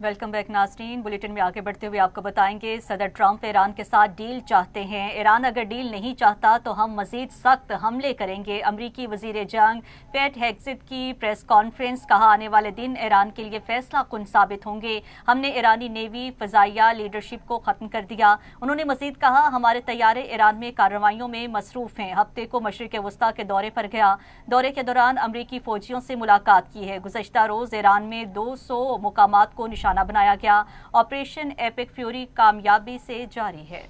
Welcome back नाज़रीन। Bulletin में आगे बढ़ते हुए आपको बताएंगे सदर ट्रंप ईरान के साथ डील चाहते हैं। ईरान अगर डील नहीं चाहता तो हम मजीद सख्त हमले करेंगे। अमरीकी वजीर जंग पेट हेग्सेथ की प्रेस कॉन्फ्रेंस, कहा आने वाले दिन ईरान के लिए फैसला कुन साबित होंगे। हमने ईरानी नेवी फ़ज़ाइया लीडरशिप को ख़त्म कर दिया। उन्होंने मजीद कहा हमारे तैयारे ईरान में कार्रवाइयों में मसरूफ़ हैं। हफ्ते को मशरिक़ वस्ता के दौरे पर गया। दौरे के दौरान अमरीकी फ़ौजियों से मुलाकात की है। गुज़श्ता रोज़ ईरान में 200 मुकामात को निशाना बनाया गया। ऑपरेशन एपिक फ्यूरी कामयाबी से जारी है।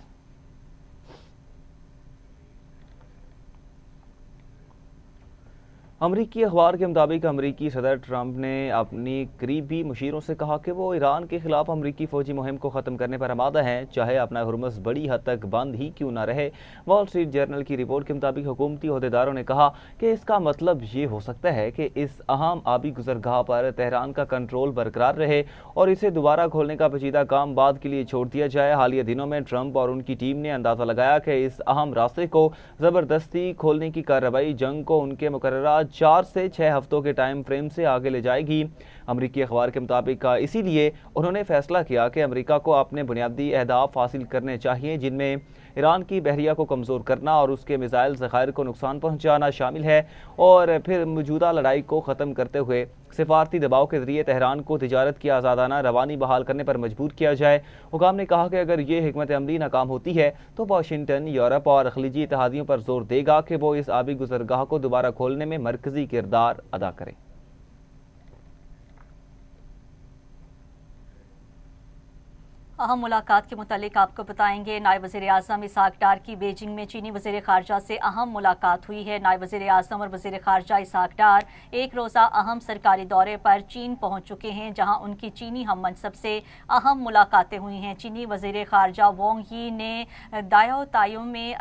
अमरीकी अखबार के मुताबिक अमरीकी सदर ट्रंप ने अपनी करीबी मुशीरों से कहा कि वो ईरान के खिलाफ अमरीकी फौजी मुहिम को ख़त्म करने पर आमादा हैं, चाहे अपना हुर्मुज़ बड़ी हद तक बंद ही क्यों ना रहे। वॉल स्ट्रीट जर्नल की रिपोर्ट के मुताबिक हुकूमती अहदेदारों ने कहा कि इसका मतलब ये हो सकता है कि इस अहम आबी गुजरगाह पर तेहरान का कंट्रोल बरकरार रहे और इसे दोबारा खोलने का पेचीदा काम बाद के लिए छोड़ दिया जाए। हालिया दिनों में ट्रंप और उनकी टीम ने अंदाज़ा लगाया कि इस अहम रास्ते को ज़बरदस्ती खोलने की कार्रवाई जंग को उनके मुकर्ररा 4 से 6 हफ्तों के टाइम फ्रेम से आगे ले जाएगी। अमरीकी अखबार के मुताबिक इसीलिए उन्होंने फैसला किया कि अमेरिका को अपने बुनियादी अहदाफ हासिल करने चाहिए, जिनमें ईरान की बहरिया को कमज़ोर करना और उसके मिसाइल ज़खायर को नुकसान पहुंचाना शामिल है, और फिर मौजूदा लड़ाई को ख़त्म करते हुए सिफारती दबाव के जरिए तेहरान को तिजारत की आज़ादाना रवानी बहाल करने पर मजबूर किया जाए। हुकाम ने कहा कि अगर ये हिकमत अमली नाकाम होती है तो वाशिंगटन यूरोप और खलीजी इत्तेहादियों पर जोर देगा कि वो इस आबी गुजरगाह को दोबारा खोलने में मरकजी किरदार अदा करें। अहम मुलाकात के मुतालिक आपको बताएंगे। नायब वज़ीर आज़म इसहाक डार की बीजिंग में चीनी वज़ीर ख़ारजा से अहम मुलाकात हुई है। नायब वज़ीर आज़म और वज़ीर ख़ारजा इसहाक डार एक रोज़ा अहम सरकारी दौरे पर चीन पहुँच चुके हैं, जहाँ उनकी चीनी हम मनसब से अहम मुलाकातें हुई हैं। चीनी वज़ीर ख़ारजा वोंग यी ने दायो तायो में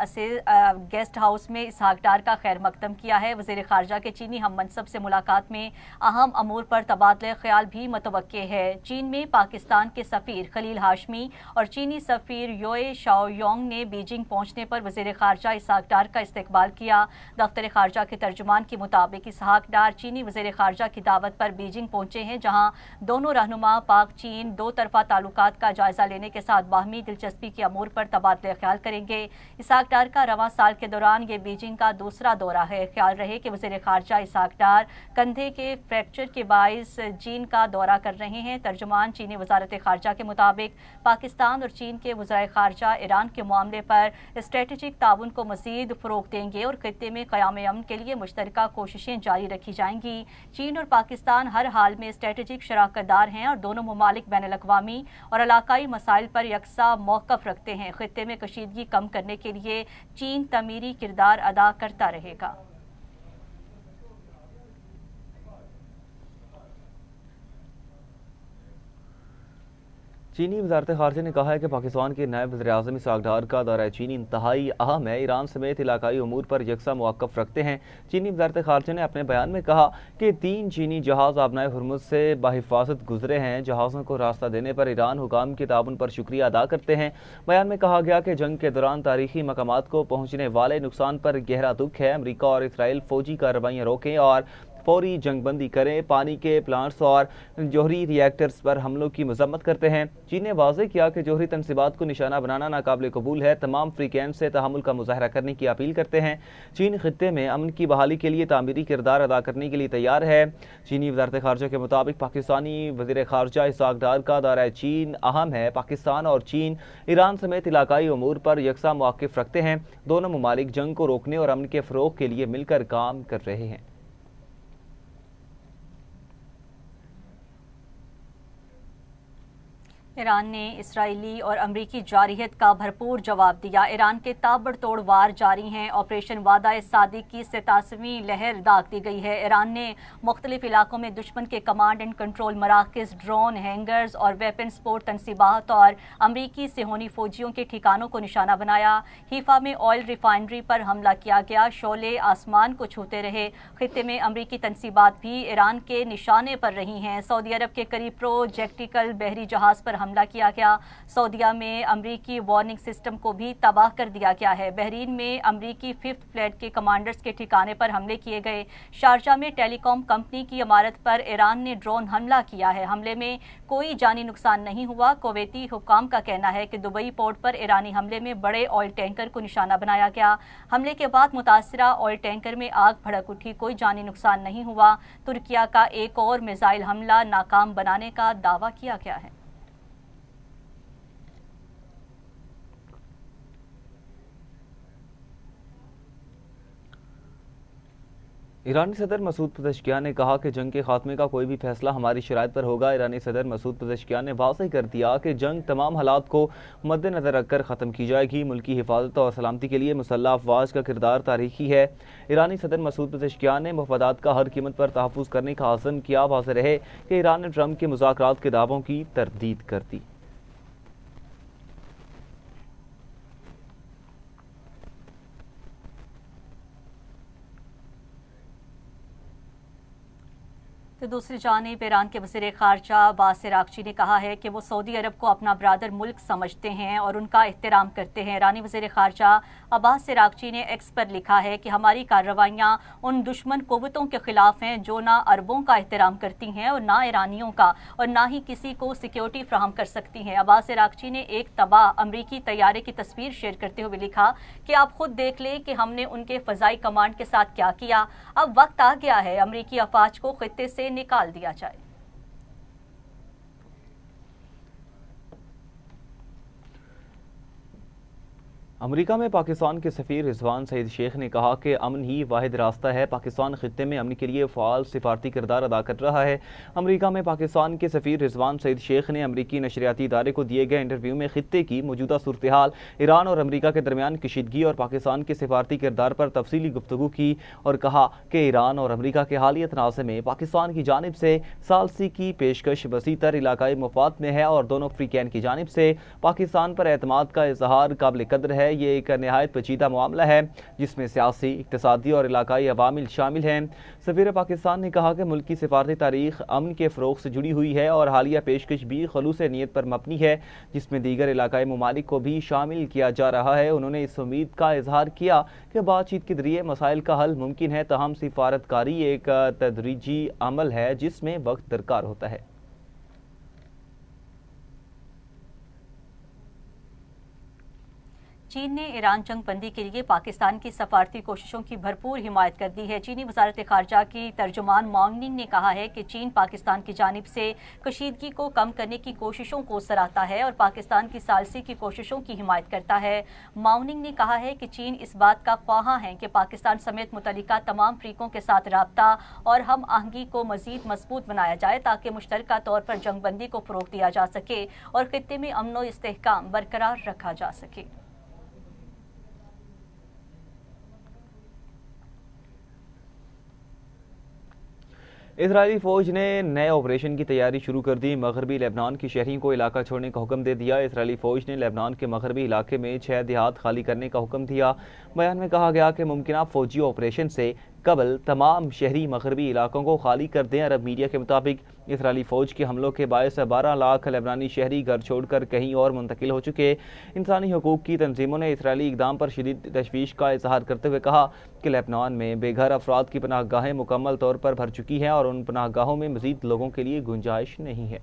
गेस्ट हाउस में इसहाक डार का खैर मकदम किया है। वज़ीर ख़ारजा के चीनी हम मनसब से मुलाकात में अहम अमूर पर तबादले ख्याल भी मुतवक्के है। चीन में पाकिस्तान के सफ़ीर खलील और चीनी सफीर योए शाओयोंग ने बीजिंग पहुंचने पर वज़ीर ख़ारजा इसहाक डार का इस्तकबाल किया। दफ्तर ख़ारजा के तर्जुमान के मुताबिक इसहाक डार चीनी वज़ीर ख़ारजा की दावत पर बीजिंग पहुंचे हैं, जहां दोनों रहनुमा पाक चीन दो तरफा ताल्लुकात का जायजा लेने के साथ बाहमी दिलचस्पी के अमूर पर तबादले ख्याल करेंगे। इसहाक डार का रवां साल के दौरान ये बीजिंग का दूसरा दौरा है। ख्याल रहे कि वज़ीर ख़ारजा इसहाक डार कंधे के फ्रैक्चर के बाइस चीन का दौरा कर रहे हैं। तर्जुमान चीनी वज़ारत ख़ारजा के मुताबिक पाकिस्तान और चीन के वज़ीर ख़ारजा ईरान के मामले पर स्ट्रेटेजिक ताउन को मज़ीद फ़रोग़ देंगे और ख़ित्ते में क़याम अमन के लिए मुश्तरका कोशिशें जारी रखी जाएंगी। चीन और पाकिस्तान हर हाल में स्ट्रेटेजिक शराकतदार हैं और दोनों ममालिक बैनुल-अक़वामी और इलाकाई मसाइल पर यकसा मौक़िफ़ रखते हैं। ख़ित्ते में कशीदगी कम करने के लिए चीन तमीरी किरदार अदा करता रहेगा। चीनी वज़ारत ख़ारजा ने कहा है कि पाकिस्तान के नायब वज़ीर आज़म इसहाक डार का दौरा चीन इंतहाई अहम है, ईरान समेत इलाकाई उमूर पर यकसा मौक़िफ़ रखते हैं। चीनी वज़ारत ख़ारजा ने अपने बयान में कहा कि 3 चीनी जहाज़ आबनाए हुर्मुज़ से बाहिफाजत गुजरे हैं। जहाज़ों को रास्ता देने पर ईरान हुकाम के ताउन पर शुक्रिया अदा करते हैं। बयान में कहा गया कि जंग के दौरान तारीखी मकामात को पहुँचने वाले नुकसान पर गहरा दुख है। अमरीका और इसराइल फ़ौजी कार्रवाइयाँ रोकें और फौरी जंगबंदी करें। पानी के प्लांट्स और जौहरी रिएक्टर्स पर हमलों की मजम्मत करते हैं। चीन ने वाज़ेह किया कि जौहरी तनसीबात को निशाना बनाना नाकाबिल कबूल है। तमाम फ्रीकेंट से तहमुल का मुजाहरा करने की अपील करते हैं। चीन खित्ते में अमन की बहाली के लिए तामीरी किरदार अदा करने के लिए तैयार है। चीनी वज़ारत ख़ारजा के मुताबिक पाकिस्तानी वज़ीर ख़ारजा इसहाक डार का दौरा चीन अहम है। पाकिस्तान और चीन ईरान समेत इलाकाई उमूर पर यकसा मौक़िफ़ रखते हैं। दोनों ममालिक जंग को रोकने और अमन के फ़रोग़ के लिए मिलकर काम कर रहे हैं। ईरान ने इसराइली और अमरीकी जारहियत का भरपूर जवाब दिया। ईरान के ताबड़तोड़ वार जारी हैं। ऑपरेशन वादा सादिक की 87वीं लहर दाग दी गई है। ईरान ने मुख्तलिफ इलाकों में दुश्मन के कमांड एंड कंट्रोल मराकज़, ड्रोन, हैंगर्स और वेपन स्पोर्ट तनसीबात और अमरीकी सेहोनी फौजियों के ठिकानों को निशाना बनाया। हीफा में ऑयल रिफाइनरी पर हमला किया गया। शोले आसमान को छूते रहे। खित्ते में अमरीकी तनसीबात भी ईरान के निशाने पर रही हैं। सऊदी अरब के करीब प्रोजेक्टिकल बहरी जहाज़ पर حملہ کیا گیا۔ سعودیہ میں امریکی وارننگ سسٹم کو بھی تباہ کر دیا گیا ہے۔ بحرین میں امریکی 5th فلیٹ کے کمانڈرز کے ٹھکانے پر حملے کیے گئے۔ شارجہ میں ٹیلی کام کمپنی کی عمارت پر ایران نے ڈرون حملہ کیا ہے۔ حملے میں کوئی جانی نقصان نہیں ہوا۔ کویتی حکام کا کہنا ہے کہ دبئی پورٹ پر ایرانی حملے میں بڑے آئل ٹینکر کو نشانہ بنایا گیا۔ حملے کے بعد متاثرہ آئل ٹینکر میں آگ بھڑک اٹھی، کوئی جانی نقصان نہیں ہوا۔ ترکیہ کا ایک اور میزائل حملہ ناکام بنانے کا دعویٰ کیا گیا ہے۔ ایرانی صدر مسعود پزشکیان نے کہا کہ جنگ کے خاتمے کا کوئی بھی فیصلہ ہماری شرائط پر ہوگا۔ ایرانی صدر مسعود پزشکیان نے واضح کر دیا کہ جنگ تمام حالات کو مد نظر رکھ کر ختم کی جائے گی۔ ملکی حفاظت اور سلامتی کے لیے مسلح افواج کا کردار تاریخی ہے۔ ایرانی صدر مسعود پزشکیان نے مفادات کا ہر قیمت پر تحفظ کرنے کا عزم کیا۔ واضح رہے کہ ایران نے ٹرمپ کے مذاکرات کے دعووں کی تردید کر دی۔ تو دوسری جانب ایران کے وزیر خارجہ عباس عراقچی نے کہا ہے کہ وہ سعودی عرب کو اپنا برادر ملک سمجھتے ہیں اور ان کا احترام کرتے ہیں۔ ایرانی وزیر خارجہ عباس عراقچی نے ایکس پر لکھا ہے کہ ہماری کارروائیاں ان دشمن قوتوں کے خلاف ہیں جو نہ عربوں کا احترام کرتی ہیں اور نہ ایرانیوں کا، اور نہ ہی کسی کو سیکیورٹی فراہم کر سکتی ہیں۔ عباس عراقچی نے ایک تباہ امریکی طیارے کی تصویر شیئر کرتے ہوئے لکھا کہ آپ خود دیکھ لیں کہ ہم نے ان کے فضائی کمانڈ کے ساتھ کیا کیا۔ اب وقت آ گیا ہے امریکی افواج کو خطے سے نکال دیا جائے۔ امریکہ میں پاکستان کے سفیر رضوان سعید شیخ نے کہا کہ امن ہی واحد راستہ ہے۔ پاکستان خطے میں امن کے لیے فعال سفارتی کردار ادا کر رہا ہے۔ امریکہ میں پاکستان کے سفیر رضوان سعید شیخ نے امریکی نشریاتی ادارے کو دیے گئے انٹرویو میں خطے کی موجودہ صورتحال، ایران اور امریکہ کے درمیان کشیدگی اور پاکستان کے سفارتی کردار پر تفصیلی گفتگو کی اور کہا کہ ایران اور امریکہ کے حالیہ تنازع میں پاکستان کی جانب سے ثالثی کی پیشکش وسیع تر علاقائی مفاد میں ہے اور دونوں فریقین کی جانب سے پاکستان پر اعتماد کا اظہار قابل قدر ہے۔ یہ ایک نہایت پیچیدہ معاملہ ہے جس میں سیاسی، اقتصادی اور علاقائی عوامل شامل ہیں۔ سفیر پاکستان نے کہا کہ ملک کی سفارتی تاریخ امن کے فروغ سے جڑی ہوئی ہے اور حالیہ پیشکش بھی خلوص نیت پر مبنی ہے جس میں دیگر علاقائی ممالک کو بھی شامل کیا جا رہا ہے۔ انہوں نے اس امید کا اظہار کیا کہ بات چیت کے ذریعے مسائل کا حل ممکن ہے، تاہم سفارتکاری ایک تدریجی عمل ہے جس میں وقت درکار ہوتا ہے۔ چین نے ایران جنگ بندی کے لیے پاکستان کی سفارتی کوششوں کی بھرپور حمایت کر دی ہے۔ چینی وزارت خارجہ کی ترجمان مانگ ننگ نے کہا ہے کہ چین پاکستان کی جانب سے کشیدگی کو کم کرنے کی کوششوں کو سراہتا ہے اور پاکستان کی ثالثی کی کوششوں کی حمایت کرتا ہے۔ مانگ ننگ نے کہا ہے کہ چین اس بات کا خواہاں ہے کہ پاکستان سمیت متعلقہ تمام فریقوں کے ساتھ رابطہ اور ہم آہنگی کو مزید مضبوط بنایا جائے تاکہ مشترکہ طور پر جنگ بندی کو فروغ دیا جا سکے اور خطے میں امن و استحکام برقرار رکھا جا سکے۔ اسرائیلی فوج نے نئے آپریشن کی تیاری شروع کر دی۔ مغربی لبنان کی شہریوں کو علاقہ چھوڑنے کا حکم دے دیا۔ اسرائیلی فوج نے لبنان کے مغربی علاقے میں 6 دیہات خالی کرنے کا حکم دیا۔ بیان میں کہا گیا کہ ممکنہ فوجی آپریشن سے قبل تمام شہری مغربی علاقوں کو خالی کر دیں۔ عرب میڈیا کے مطابق اسرائیلی فوج کے حملوں کے باعث 12 لاکھ لبنانی شہری گھر چھوڑ کر کہیں اور منتقل ہو چکے۔ انسانی حقوق کی تنظیموں نے اسرائیلی اقدام پر شدید تشویش کا اظہار کرتے ہوئے کہا کہ لبنان میں بے گھر افراد کی پناہ گاہیں مکمل طور پر بھر چکی ہیں اور ان پناہ گاہوں میں مزید لوگوں کے لیے گنجائش نہیں ہے۔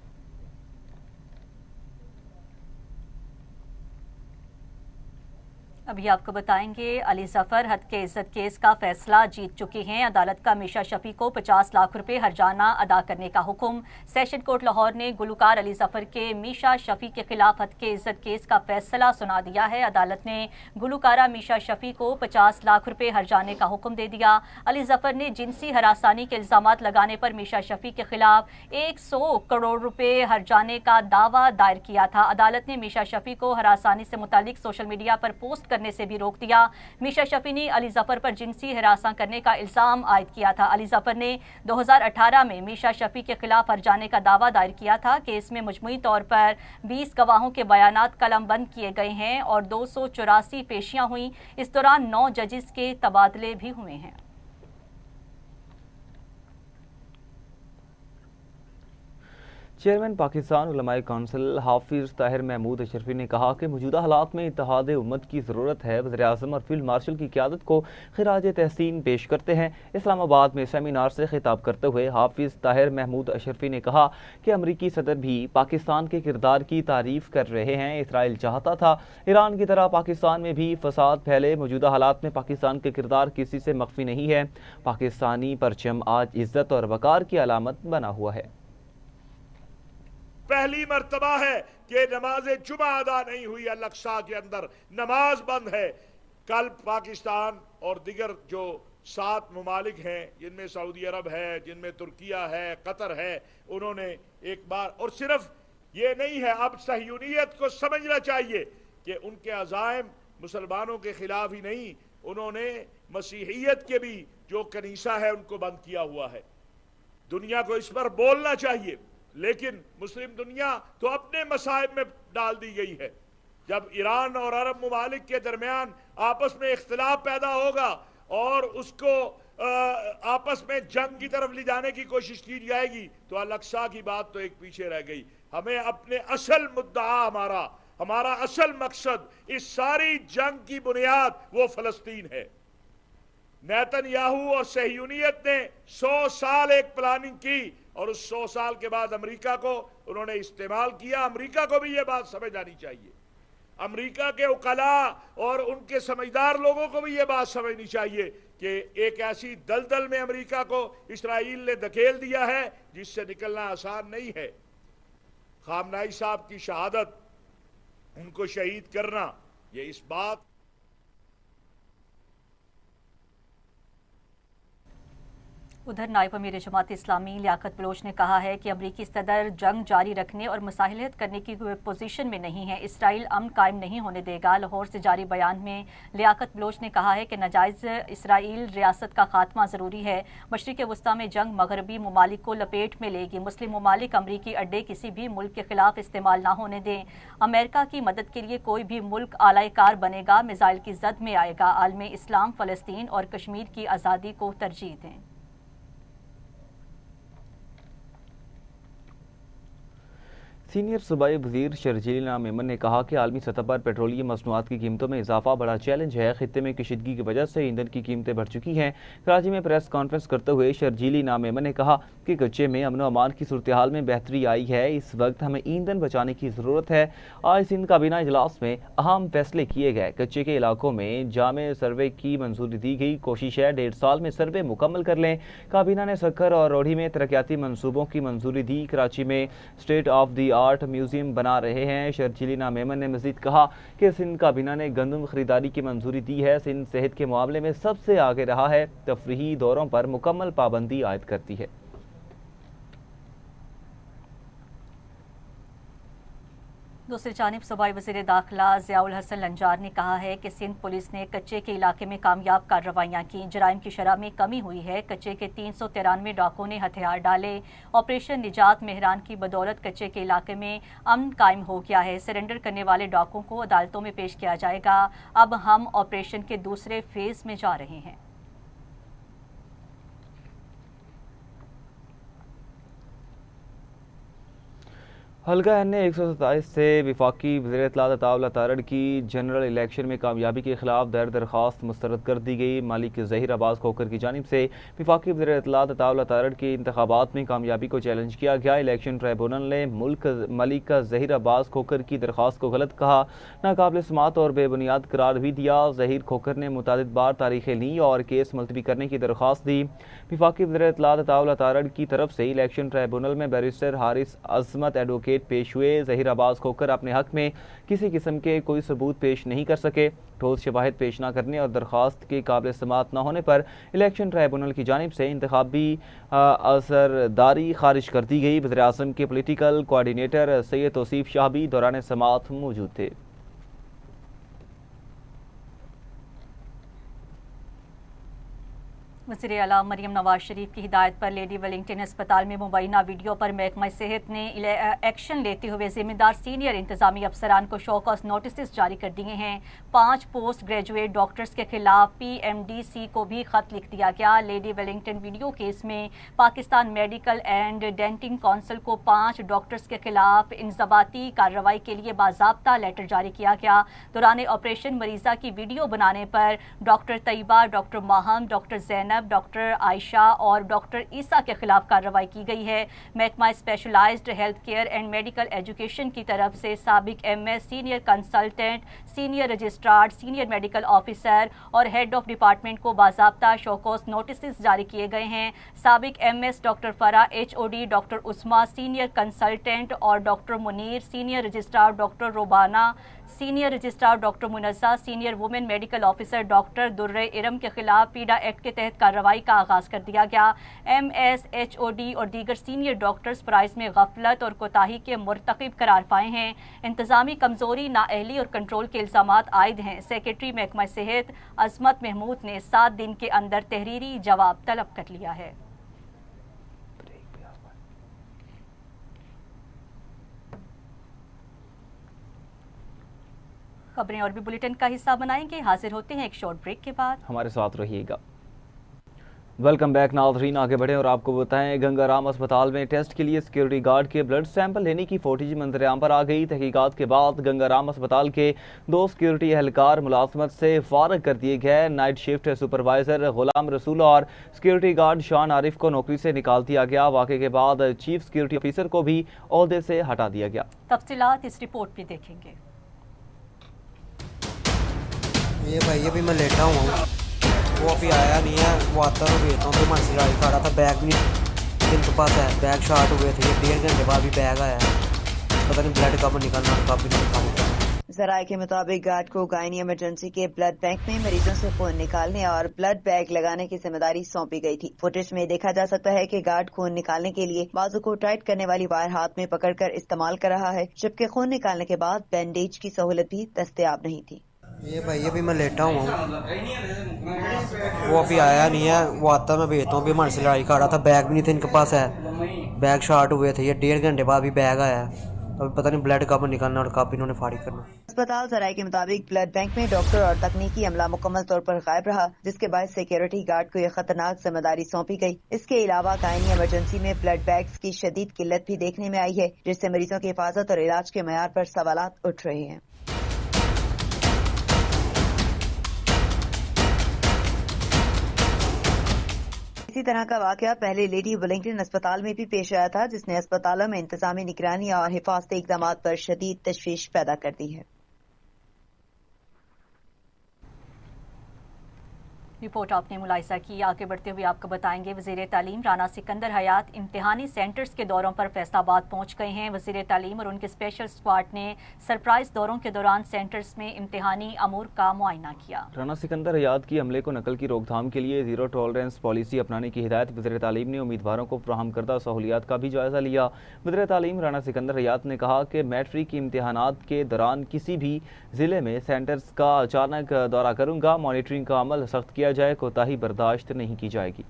ابھی آپ کو بتائیں گے علی ظفر حد عزت کیس کا فیصلہ جیت چکے ہیں۔ عدالت کا میشا شفیع کو 50 لاکھ روپے ہرجانہ ادا کرنے کا حکم۔ سیشن کورٹ لاہور نے گلوکار علی ظفر کے میشا شفیع کے خلاف حد عزت کیس کا فیصلہ سنا دیا ہے۔ عدالت نے گلوکارہ میشا شفیع کو 50 لاکھ روپے ہرجانے کا حکم دے دیا۔ علی ظفر نے جنسی ہراسانی کے الزامات لگانے پر میشا شفیع کے خلاف 100 کروڑ روپے ہرجانے کا دعویٰ دائر کیا تھا۔ عدالت نے میشا شفیع کو ہراسانی سے متعلق سوشل میڈیا پر پوسٹ کرنے سے بھی روک دیا۔ میشا شفیع نے علی ظفر پر جنسی ہراساں کرنے کا الزام عائد کیا تھا۔ علی ظفر نے 2018 میں میشا شفیع کے خلاف ہرجانے کا دعویٰ دائر کیا تھا کہ اس میں مجموعی طور پر 20 گواہوں کے بیانات قلم بند کیے گئے ہیں اور 284 پیشیاں ہوئیں۔ اس دوران 9 ججز کے تبادلے بھی ہوئے ہیں۔ چیئرمین پاکستان علماء کونسل حافظ طاہر محمود اشرفی نے کہا کہ موجودہ حالات میں اتحاد امت کی ضرورت ہے۔ وزیر اعظم اور فیلڈ مارشل کی قیادت کو خراج تحسین پیش کرتے ہیں۔ اسلام آباد میں سیمینار سے خطاب کرتے ہوئے حافظ طاہر محمود اشرفی نے کہا کہ امریکی صدر بھی پاکستان کے کردار کی تعریف کر رہے ہیں۔ اسرائیل چاہتا تھا ایران کی طرح پاکستان میں بھی فساد پھیلے۔ موجودہ حالات میں پاکستان کے کردار کسی سے مخفی نہیں ہے۔ پاکستانی پرچم آج عزت اور وقار کی علامت بنا ہوا ہے۔ پہلی مرتبہ ہے کہ نماز جمعہ ادا نہیں ہوئی، الاقصی کے اندر نماز بند ہے۔ کل پاکستان اور دیگر جو 7 ممالک ہیں، جن میں سعودی عرب ہے، جن میں ترکیہ ہے، قطر ہے، انہوں نے ایک بار، اور صرف یہ نہیں ہے، اب صہیونیت کو سمجھنا چاہیے کہ ان کے عزائم مسلمانوں کے خلاف ہی نہیں، انہوں نے مسیحیت کے بھی جو کنیسہ ہے ان کو بند کیا ہوا ہے۔ دنیا کو اس پر بولنا چاہیے، لیکن مسلم دنیا تو اپنے مصائب میں ڈال دی گئی ہے۔ جب ایران اور عرب ممالک کے درمیان آپس میں اختلاف پیدا ہوگا اور اس کو آپس میں جنگ کی طرف لے جانے کی کوشش کی جائے گی تو الاقصی کی بات تو ایک پیچھے رہ گئی۔ ہمیں اپنے اصل مدعا، ہمارا اصل مقصد، اس ساری جنگ کی بنیاد وہ فلسطین ہے۔ نیتن یاہو اور صہیونیت نے 100 سال ایک پلاننگ کی اور اس 100 سال کے بعد امریکہ کو انہوں نے استعمال کیا۔ امریکہ کو بھی یہ بات سمجھ آنی چاہیے، امریکہ کے عقلاء اور ان کے سمجھدار لوگوں کو بھی یہ بات سمجھنی چاہیے کہ ایک ایسی دلدل میں امریکہ کو اسرائیل نے دھکیل دیا ہے جس سے نکلنا آسان نہیں ہے۔ خامنہئی صاحب کی شہادت، ان کو شہید کرنا، یہ اس بات ادھر نائب امیر جماعت اسلامی لیاقت بلوچ نے کہا ہے کہ امریکی صدر جنگ جاری رکھنے اور مصالحت کرنے کی پوزیشن میں نہیں ہے۔ اسرائیل امن قائم نہیں ہونے دے گا۔ لاہور سے جاری بیان میں لیاقت بلوچ نے کہا ہے کہ ناجائز اسرائیل ریاست کا خاتمہ ضروری ہے۔ مشرق وسطیٰ میں جنگ مغربی ممالک کو لپیٹ میں لے گی۔ مسلم ممالک امریکی اڈے کسی بھی ملک کے خلاف استعمال نہ ہونے دیں۔ امریکہ کی مدد کے لیے کوئی بھی ملک آلائے کار بنے گا، میزائل کی زد میں آئے گا۔ عالم اسلام فلسطین اور کشمیر کی آزادی کو ترجیح دیں۔ سینئر صوبائی وزیر شرجیل میمن نے کہا کہ عالمی سطح پر پیٹرولیم مصنوعات کی قیمتوں میں اضافہ بڑا چیلنج ہے۔ خطے میں کشیدگی کی وجہ سے ایندھن کی قیمتیں بڑھ چکی ہیں۔ کراچی میں پریس کانفرنس کرتے ہوئے شرجیل میمن نے کہا کہ کچے میں امن و امان کی صورتحال میں بہتری آئی ہے۔ اس وقت ہمیں ایندھن بچانے کی ضرورت ہے۔ آج سندھ کابینہ اجلاس میں اہم فیصلے کیے گئے۔ کچے کے علاقوں میں جامع سروے کی منظوری دی گئی۔ کوشش ہے 1.5 سال میں سروے مکمل کر لیں۔ کابینہ نے سکھر اور روڑھی میں ترقیاتی منصوبوں کی منظوری دی۔ کراچی میں state of the art museum بنا رہے ہیں۔ شرجیل میمن نے مزید کہا کہ سندھ کابینہ نے گندم خریداری کی منظوری دی ہے۔ سندھ صحت کے معاملے میں سب سے آگے رہا ہے۔ تفریحی دوروں پر مکمل پابندی عائد کرتی ہے۔ دوسری جانب صوبائی وزیر داخلہ ضیاء الحسن لنجار نے کہا ہے کہ سندھ پولیس نے کچے کے علاقے میں کامیاب کارروائیاں کی، جرائم کی شرح میں کمی ہوئی ہے۔ کچے کے 393 ڈاکوں نے ہتھیار ڈالے۔ آپریشن نجات مہران کی بدولت کچے کے علاقے میں امن قائم ہو گیا ہے۔ سرنڈر کرنے والے ڈاکوں کو عدالتوں میں پیش کیا جائے گا۔ اب ہم آپریشن کے دوسرے فیز میں جا رہے ہیں۔ حلقہ این 127 سے وفاقی وزیر اطلاعات عطا اللہ تارڑ کی جنرل الیکشن میں کامیابی کے خلاف درخواست مسترد کر دی گئی۔ ملک ظہیر عباس کھوکھر کی جانب سے وفاقی وزیر اطلاعات عطا اللہ تارڑ کی انتخابات میں کامیابی کو چیلنج کیا گیا۔ الیکشن ٹریبونل نے ملک ظہیر عباس کھوکھر کی درخواست کو غلط کہا، ناقابل سماعت اور بے بنیاد قرار بھی دیا۔ ظہیر کھوکھر نے متعدد بار تاریخیں لیں اور کیس ملتوی کرنے کی درخواست دی۔ وفاقی وزیر اطلاعات عطا اللہ تارڑ کی طرف سے الیکشن ٹریبونل میں بیرسٹر حارث عظمت ایڈوکیٹ پیش ہوئے۔ ظہیر عباس کھوکھر اپنے حق میں کسی قسم کے کوئی ثبوت پیش نہیں کر سکے۔ ٹھوس شواہد پیش نہ کرنے اور درخواست کے قابل سماعت نہ ہونے پر الیکشن ٹرائبونل کی جانب سے انتخابی عذرداری خارج کر دی گئی۔ وزیراعظم کے پولیٹیکل کوارڈینیٹر سید توصیف شاہ بھی دوران سماعت موجود تھے۔ वज़ीर आला मरियम नवाज शरीफ की हिदायत पर लेडी वेलिंगटन अस्पताल में मुबैना वीडियो पर महकमा सेहत ने एक्शन लेते हुए जिम्मेदार सीनियर इंतजामी अफसरान को शोकॉस नोटिस जारी कर दिए हैं। 5 पोस्ट ग्रेजुएट डॉक्टर्स के खिलाफ PMDC को भी खत लिख दिया गया। लेडी वेलिंगटन वीडियो केस में Pakistan medical and denting council को 5 डॉक्टर्स के खिलाफ इंजबाती कार्रवाई के लिए बाज़ाब्ता लेटर जारी किया गया। दौरान ऑपरेशन मरीजा की वीडियो बनाने पर doctor Tayyaba, doctor Maham, doctor Zainab, doctor Ayesha और डॉक्टर ईसा के खिलाफ कार्रवाई की गई है। महकमा specialised health care and medical education की तरफ से साबिक MS, senior consultant, senior registrar, senior medical officer और हेड ऑफ डिपार्टमेंट को बाज़ाब्ता शोकॉस नोटिस जारी किए गए हैं। साबिक MS doctor Farah HOD, doctor Usma senior consultant और doctor Munir senior registrar, doctor रोबाना senior registrar, doctor Munazza senior women medical officer, doctor Durre Iram के खिलाफ पीडा एक्ट के तहत कार्रवाई का आगाज़ कर दिया गया। MS, HOD और दीगर सीनियर डॉक्टर्स प्राइस में गफलत और कोताही के मुर्तकिब करार पाए हैं। इंतजामी कमजोरी, नाअहली और कंट्रोल के इल्ज़ामात आयद हैं। सेक्रेटरी महकमा सेहत अजमत महमूद ने 7 दिन के अंदर तहरीरी जवाब तलब कर लिया है। खबरें और भी बुलेटिन का हिस्सा बनाएंगे। हाजिर होते हैं एक शॉर्ट ब्रेक के बाद। हमारे साथ रहिएगा। वेलकम बैक नाज़रीन, आगे बढ़ें और आपको बताएं गंगाराम अस्पताल में टेस्ट के लिए सिक्योरिटी गार्ड के ब्लड सैंपल लेने की फुटेज मंजर-ए-आम पर आ गई। तहकीकात के बाद गंगाराम अस्पताल के 2 सिक्योरिटी एहलकार मुलाजमत से फारग कर दिए गए। Night shift supervisor Ghulam Rasool और सिक्योरिटी गार्ड शान आरिफ को नौकरी से निकाल दिया गया। वाक़े के बाद चीफ सिक्योरिटी ऑफिसर को भी ओहदे से हटा दिया गया। तफसीलात इस रिपोर्ट में देखेंगे। ये भाई अभी मैं लेटा हुआ हूँ, वो अभी आया नहीं है। वो आता तो भेजता हूँ, तो मैं सिलाई खा रहा था, बैग भी इनके पास है, बैग शॉर्ट हुए थे। 1.5 घंटे बाद भी बैग आया है, पता नहीं ब्लड कब निकलना और कब नहीं निकलना। ज़राए के मुताबिक गार्ड को गायनी इमरजेंसी के ब्लड बैंक में मरीजों से खून निकालने और ब्लड बैग लगाने की जिम्मेदारी सौंपी गई थी। फुटेज में देखा जा सकता है कि गार्ड खून निकालने के लिए बाजू को टाइट करने वाली वायर हाथ में पकड़कर इस्तेमाल कर रहा है, जबकि खून निकालने के बाद बैंडेज की सहूलत भी दस्तयाब नहीं थी। ये भाई अभी मैं लेटा हुआ हूँ, वो अभी आया नहीं है। वो आता मैं भेजता हूँ, अभी मैं सिलाई खा रहा था, बैग भी नहीं थे इनके पास है, बैग शॉर्ट हुए थे। 1.5 घंटे बाद भी बैग आया है, अभी पता नहीं ब्लड कब निकलना और कब इन्होंने फारिग करना। अस्पताल ज़राए के मुताबिक ब्लड बैंक में डॉक्टर और तकनीकी अमला मुकम्मल तौर पर गायब रहा, जिसके बाद सिक्योरिटी गार्ड को यह खतरनाक जिम्मेदारी सौंपी गई। इसके अलावा गायनी इमरजेंसी में ब्लड बैग्स की शदीद किल्लत भी देखने में आई है, जिससे मरीजों की हिफाजत और इलाज के मयार पर सवालात उठ रहे हैं। इसी तरह का वाकया पहले लेडी वेलिंगटन अस्पताल में भी पेश आया था, जिसने अस्पतालों में इंतजामी निगरानी और हिफाजती इक़दामात पर शदीद तशवीश पैदा कर दी है। रिपोर्ट आपने मुलाहिजा की। आगे बढ़ते हुए आपको बताएंगे वज़ीर तालीम राना सिकंदर हयात इम्तिहानी सेंटर्स के दौरों पर फैसलाबाद पहुँच गए हैं। वज़ीर तालीम और उनके स्पेशल स्क्वाड ने सरप्राइज दौरों के दौरान सेंटर्स में इम्तिहानी अमूर का मुआयना किया। राना सिकंदर हयात की हमले को नकल की रोकथाम के लिए ज़ीरो टॉलरेंस पॉलिसी अपनाने की हिदायत वज़ीर तालीम ने उम्मीदवारों को फराहम करदा सहूलियात का भी जायज़ा लिया। वज़ीर तालीम राना सिकंदर हयात ने कहा कि मैट्रिक की इम्तिहानात के दौरान किसी भी ज़िले में सेंटर्स का अचानक दौरा करूँगा, मॉनिटरिंग का अमल सख्त किया जाए, कोताही बर्दाश्त नहीं की जाएगी।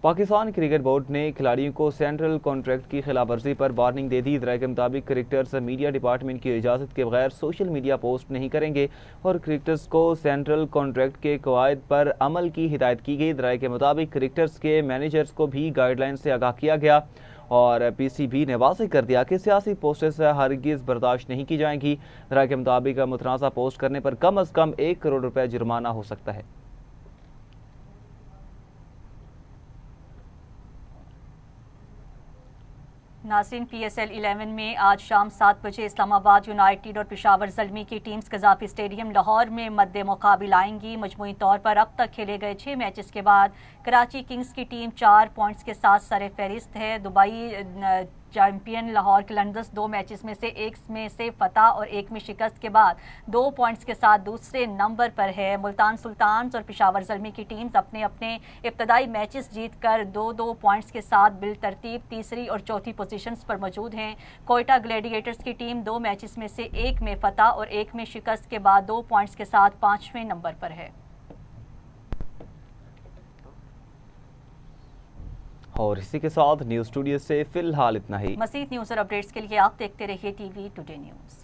पाकिस्तान क्रिकेट बोर्ड ने खिलाड़ियों को सेंट्रल कॉन्ट्रैक्ट की खिलाफवर्जी पर वार्निंग दे दी। इदराए के मुताबिक क्रिकेटर्स मीडिया डिपार्टमेंट की इजाज़त के बगैर सोशल मीडिया पोस्ट नहीं करेंगे और क्रिकेटर्स को सेंट्रल कॉन्ट्रैक्ट के कवायद पर अमल की हिदायत की गई। इदराए के मुताबिक क्रिकेटर्स के मैनेजर्स को भी गाइडलाइन से आगाह किया गया और PCB ने वाज़ेह कर दिया कि सियासी पोस्टें हरगिज़ बर्दाश्त नहीं की जाएंगी। इदराए के मुताबिक मुतनाज़ा पोस्ट करने पर कम अज़ कम 1 करोड़ रुपए जुर्माना हो सकता है। नाज़रीन, PSL 11 में आज शाम 7 बजे इस्लामाबाद यूनाइटेड और पेशावर ज़ल्मी की टीम्स कज़ाफ़ी स्टेडियम लाहौर में मद्दे मुकाबिल आएंगी। मजमूई तौर पर अब तक खेले गए 6 मैचेस के बाद कराची किंग्स की टीम 4 पॉइंट्स के साथ सरे फहरिस्त है। Dubai champion Lahore Qalandars 2 matches में से एक में से फतह और एक में शिकस्त के बाद 2 पॉइंट्स के साथ दूसरे नंबर पर है। मुल्तान सुल्तान्स और पेशावर ज़ल्मी की टीम्स अपने अपने इब्तदाई मैचेस जीतकर 2-2 पॉइंट्स के साथ बिलतरतीब तीसरी और चौथी पोजीशंस पर मौजूद हैं। कोयटा ग्लैडिएटर्स की टीम 2 मैचेस में से एक में फतह और एक में शिकस्त के बाद 2 पॉइंट्स के साथ 5वें नंबर पर है। और इसी के साथ न्यूज़ स्टूडियो से फिलहाल इतना ही। मज़ीद न्यूज़ और अपडेट्स के लिए आप देखते रहिए टीवी टुडे न्यूज़।